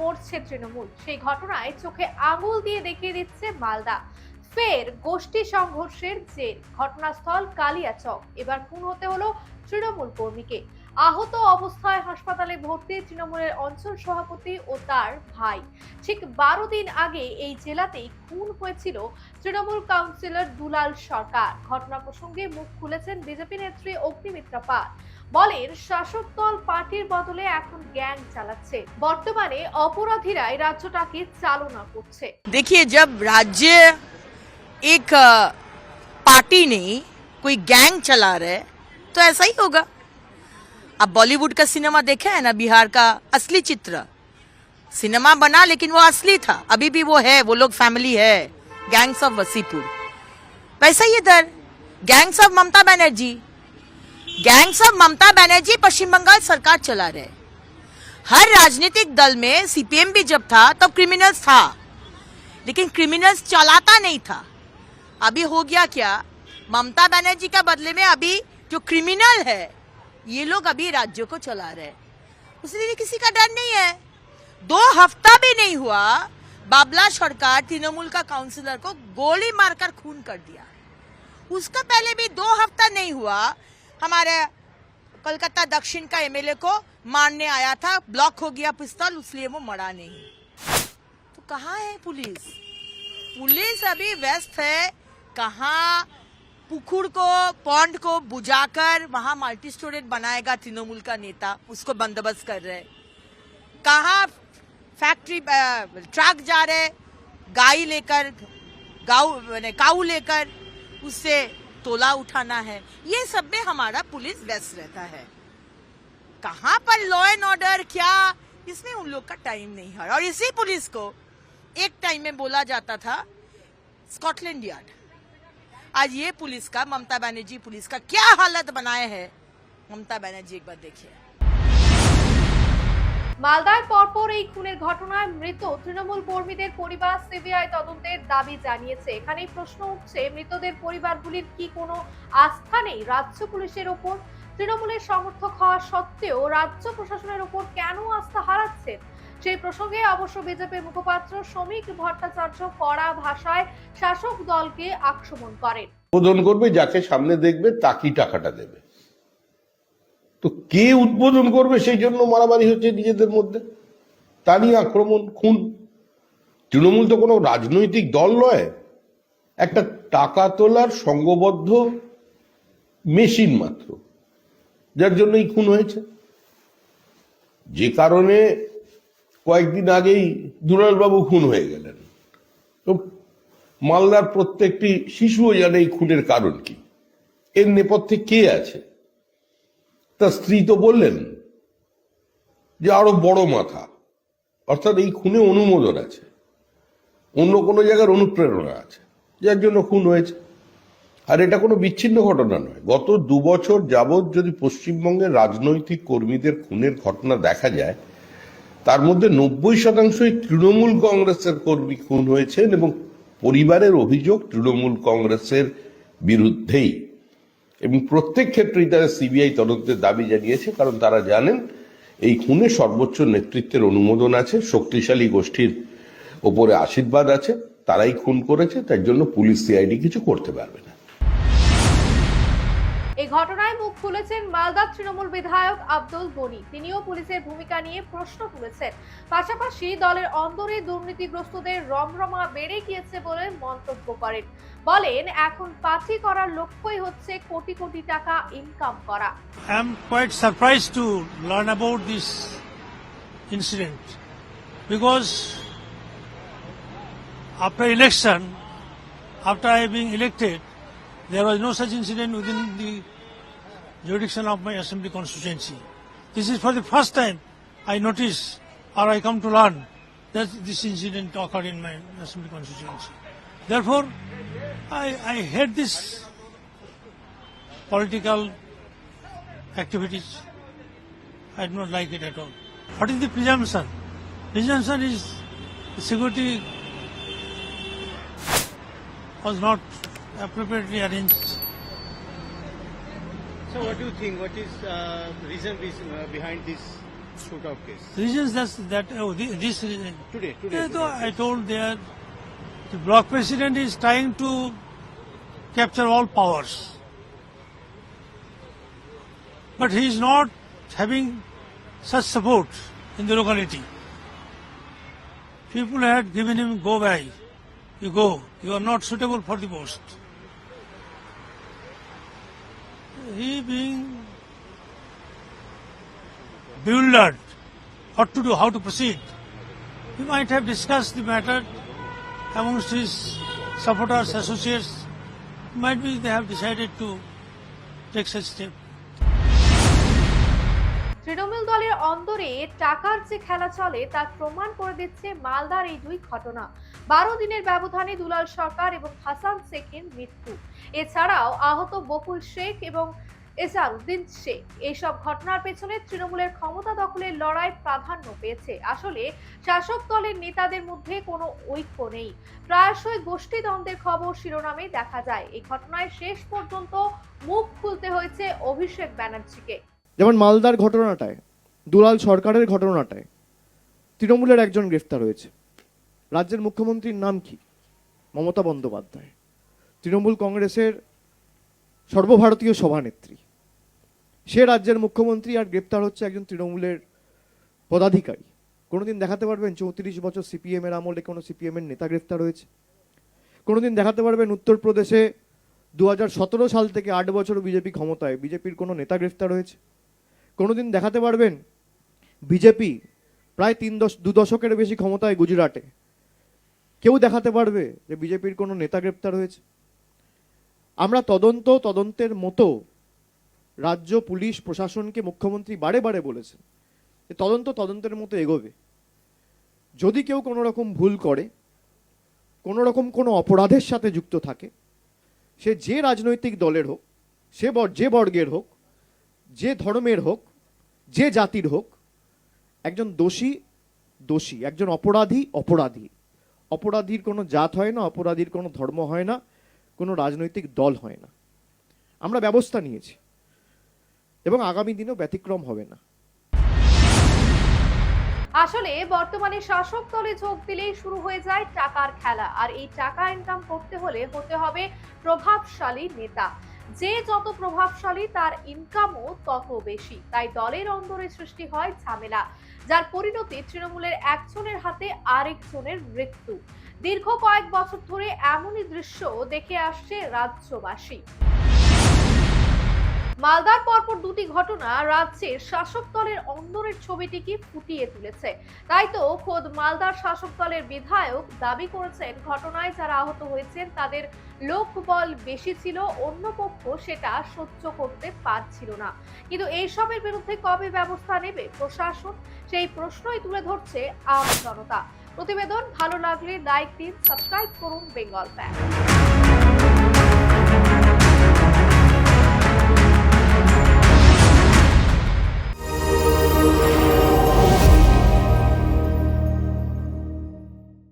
মরছে তৃণমূল, সেই ঘটনায় চোখে আঙুল দিয়ে দেখিয়ে দিচ্ছে মালদা। ফের গোষ্ঠী সংঘর্ষের জের, ঘটনাস্থল কালিয়াচক। এবার খুন হতে হলো তৃণমূল কর্মীকে। আহত অবস্থায় হাসপাতালে ভর্তি তৃণমূলের অঞ্চল সভাপতি ও তার ভাই। ঠিক 12 দিন আগে এই জেলাতেই খুন হয়েছিল তৃণমূল কাউন্সিলর দুলাল সরকার। ঘটনা প্রসঙ্গে মুখ খুলেছেন বিজেপি নেত্রী অগ্নিমিত্রা পাল। বলেন, শাসক দল পার্টির বদলে এখন গ্যাং চালাচ্ছে। বর্তমানে অপরাধীরাই রাজ্যটাকে চালনা করছে। देखिए, जब राज्य एक पार्टी नहीं कोई गैंग चला रहे तो ऐसा ही होगा। अब बॉलीवुड का सिनेमा देखा है ना, बिहार का असली चित्र। सिनेमा बना लेकिन वो असली था, अभी भी वो है, वो लोग फैमिली है, गैंग्स ऑफ वसीपुर। वैसा ही इधर gangs of Mamata Banerjee, gangs of Mamata Banerjee Paschim Bangal सरकार चला रहे। हर राजनीतिक दल में सीपीएम भी जब था तब क्रिमिनल्स था, लेकिन क्रिमिनल्स चलाता नहीं था। अभी हो गया क्या, ममता बनर्जी का बदले में अभी जो क्रिमिनल है ये लोग अभी राज्यों को चला रहे। उसलिए किसी का डर नहीं है। 2 हफ्ता भी नहीं हुआ, बाबला सरकार तृणमूल का काउंसिलर को गोली मारकर खून कर दिया। उसका पहले भी 2 हफ्ता नहीं हुआ, हमारे कोलकाता दक्षिण का एमएलए को मारने आया था, ब्लॉक हो गया पिस्तौल, इसलिए वो मरा नहीं। तो कहाँ है पुलिस? पुलिस अभी व्यस्त है। कहाँ पुखुड़ को, पौंड को बुझाकर वहां मल्टी स्टोरेज बनाएगा तृणमूल का नेता, उसको बंदोबस्त कर रहे। कहाँ फैक्ट्री ट्रक जा रहे गाय लेकर, काऊ लेकर, उससे तोला उठाना है। ये सब में हमारा पुलिस व्यस्त रहता है। कहाँ पर लॉ एंड ऑर्डर, क्या, इसमें उन लोग का टाइम नहीं है। और इसी पुलिस को एक टाइम में बोला जाता था स्कॉटलैंड यार्ड। आज ये पुलिस का, ममता बनर्जी पुलिस का क्या हालत बनाए है, ममता बनर्जी एक बार देखिए। মালদার পরপর এই খুনের ঘটনায় মৃত তৃণমূল কর্মীদের পরিবার সিবিআই তদন্তের দাবি জানিয়েছে। এখানেই প্রশ্ন উঠছে, মৃতদের পরিবারগুলির কি কোনো আস্থা নেই রাজ্য পুলিশের ওপর? তৃণমূলের সমর্থক হওয়া সত্ত্বেও রাজ্য প্রশাসনের ওপর কেন আস্থা হারাচ্ছেন? সেই প্রসঙ্গে অবশ্য বিজেপির মুখপাত্র শ্রমিক ভট্টাচার্য কড়া ভাষায় শাসক দলকে আক্রমণ করেন। উদ্বোধন করবে যাকে সামনে দেখবে তাকেই টাকাটা দেবে। তো কে উদ্বোধন করবে সেই জন্য মারামারি হচ্ছে নিজেদের মধ্যে, তারই আক্রমণ, খুন। তৃণমূল তো কোনো রাজনৈতিক দল নয়, একটা টাকা তোলার সংঘবদ্ধ মেশিন মাত্র, যার জন্যই খুন হয়েছে। যে কারণে কয়েকদিন আগেই দুলালবাবু খুন হয়ে গেলেন। তো মালদার প্রত্যেকটি শিশুও জানে এই খুনের কারণ কি, এর নেপথ্যে কে আছে। তার স্ত্রী তো বললেন যে আরো বড় মাথা, অর্থাৎ এই খুনে অনুমোদন আছে, অন্য কোনো জায়গার অনুপ্রেরণা আছে, যার জন্য খুন হয়েছে। আর এটা কোনো বিচ্ছিন্ন ঘটনা নয়। গত 2 বছর যাবৎ যদি পশ্চিমবঙ্গের রাজনৈতিক কর্মীদের খুনের ঘটনা দেখা যায়, তার মধ্যে 90% তৃণমূল কংগ্রেসের কর্মী খুন হয়েছেন এবং পরিবারের অভিযোগ তৃণমূল কংগ্রেসের বিরুদ্ধেই। এবং প্রত্যেক ক্ষেত্রেই তারা সিবিআই তদন্তের দাবি জানিয়েছে, কারণ তারা জানেন এই খুনে সর্বোচ্চ নেতৃত্বের অনুমোদন আছে, শক্তিশালী গোষ্ঠীর ওপরে আশীর্বাদ আছে, তারাই খুন করেছে। তার জন্য পুলিশ সিআইডি কিছু করতে পারবে না। এই ঘটনায় মুখ খুলেছেন মালদার তৃণমূল বিধায়ক আব্দুল গনি। তিনিও পুলিশের ভূমিকা নিয়ে প্রশ্ন তুলেছেন। পাশাপাশি দলের অন্দরে দুর্নীতিগ্রস্তদের রমরমা বেড়ে গিয়েছে বলে মন্তব্য করেন। বলেন, এখন পার্টি করার লক্ষ্যই হচ্ছে কোটি কোটি টাকা ইনকাম করা। I am quite surprised to learn about this incident because after election, after I being elected, there was no such incident within the jurisdiction of my assembly constituency. This is for the first time I notice or I come to learn that this incident occurred in my assembly constituency. Therefore, I hate this political activities. I do not like it at all. What is the presumption? Presumption is the security was not appropriately arranged. So what do you think? What is the reason behind this shootout case? Reasons this reason. Today. I told there the block president is trying to capture all powers, but he is not having such support in the locality. People had given him go by. You go. You are not suitable for the post. He being bewildered what to do, how to proceed. He might have discussed the matter amongst his supporters, associates. Might be they have decided to take such step. Trinamool দলের অন্দরে টাকার যে খেলা চলে তার প্রমাণ করে দিচ্ছে মালদার এই দুই ঘটনা। 12 দিনের ব্যবধানে দুলাল সরকার এবং হাসান শেখের মৃত্যু, এছাড়াও আহত বকুল শেখ এবং এসারউদ্দিন শেখ। এইসব ঘটনার পেছনে তৃণমূলের ক্ষমতা দখলের লড়াই প্রাধান্য পেয়েছে। আসলে শাসক দলের নেতাদের মধ্যে কোনো ঐক্য নেই, প্রায়শই গোষ্ঠী দ্বন্দ্বের খবর শিরোনামে দেখা যায়। এই ঘটনায় শেষ পর্যন্ত মুখ খুলতে হয়েছে অভিষেক ব্যানার্জিকে। যেমন মালদার ঘটনাটায়, দুলাল সরকারের ঘটনাটায় তৃণমূলের একজন গ্রেফতার হয়েছে। রাজ্যের মুখ্যমন্ত্রীর নাম কি? মমতা বন্দ্যোপাধ্যায়, তৃণমূল কংগ্রেসের সর্বভারতীয় সভানেত্রী। সে রাজ্যের মুখ্যমন্ত্রী, আর গ্রেপ্তার হচ্ছে একজন তৃণমূলের পদাধিকারী। কোনোদিন দেখাতে পারবেন 34 বছর সিপিএম এর আমলে কোনো সিপিএম এর নেতা গ্রেফতার হয়েছে? কোনোদিন দেখাতে পারবেন উত্তরপ্রদেশে 2017 সাল থেকে 8 বছর বিজেপি ক্ষমতায় বিজেপির কোনো নেতা গ্রেফতার হয়েছে? কোনোদিন দেখাতে পারবেন বিজেপি প্রায় 2 দশকের বেশি ক্ষমতায় গুজরাটে, কেউ দেখাতে পারবে যে বিজেপির কোনো নেতা গ্রেপ্তার হয়েছে? আমরা তদন্তের মতো রাজ্য পুলিশ প্রশাসনকে মুখ্যমন্ত্রী বারে বারে বলেছেন যে তদন্তের মতো এগোবে। যদি কেউ কোনো রকম ভুল করে, কোনো রকম কোনো অপরাধের সাথে যুক্ত থাকে, সে যে রাজনৈতিক দলের হোক, যে বর্গের হোক, যে ধর্মের হোক, যে জাতির হোক, একজন দোষী, একজন অপরাধী। অপরাধীর কোনো জাত হয় না, অপরাধীর কোনো ধর্ম হয় না, কোনো রাজনৈতিক দল হয় না। আমরা ব্যবস্থা নিয়েছি এবং আগামী দিনেও ব্যতিক্রম হবে না। আসলে বর্তমানে শাসক দলে যোগ দিলেই শুরু হয়ে যায় টাকার খেলা, আর এই টাকা ইনকাম করতে হলে হতে হবে প্রভাবশালী নেতা। যে যত প্রভাবশালী তার ইনকামও তত বেশি। তাই দলের অন্দরে সৃষ্টি হয় ঝামেলা, যার পরিণতি তৃণমূলের একজনের হাতে আরেকজনের মৃত্যু। দীর্ঘ কয়েক বছর ধরে এমনই দৃশ্য দেখে আসছে রাজ্যবাসী। মালদার পরপর দুটি ঘটনা রাজ্যের শাসক দলের অন্দরের ছবিটিকে ফুটিয়ে তুলেছে। তাই তো খোদ মালদার শাসক দলের বিধায়ক দাবি করেছেন ঘটনায় যারা আহত হয়েছেন তাদের লোকবল বেশি ছিল, অন্য পক্ষ সেটা সহ্য করতে পারছিল না। কিন্তু এইসবের বিরুদ্ধে কবে ব্যবস্থা নেবে প্রশাসন, সেই প্রশ্নই তুলে ধরছে আম জনতা। প্রতিবেদন ভালো লাগলে লাইক দিন, সাবস্ক্রাইব করুন বেঙ্গল ফ্যাক্ট।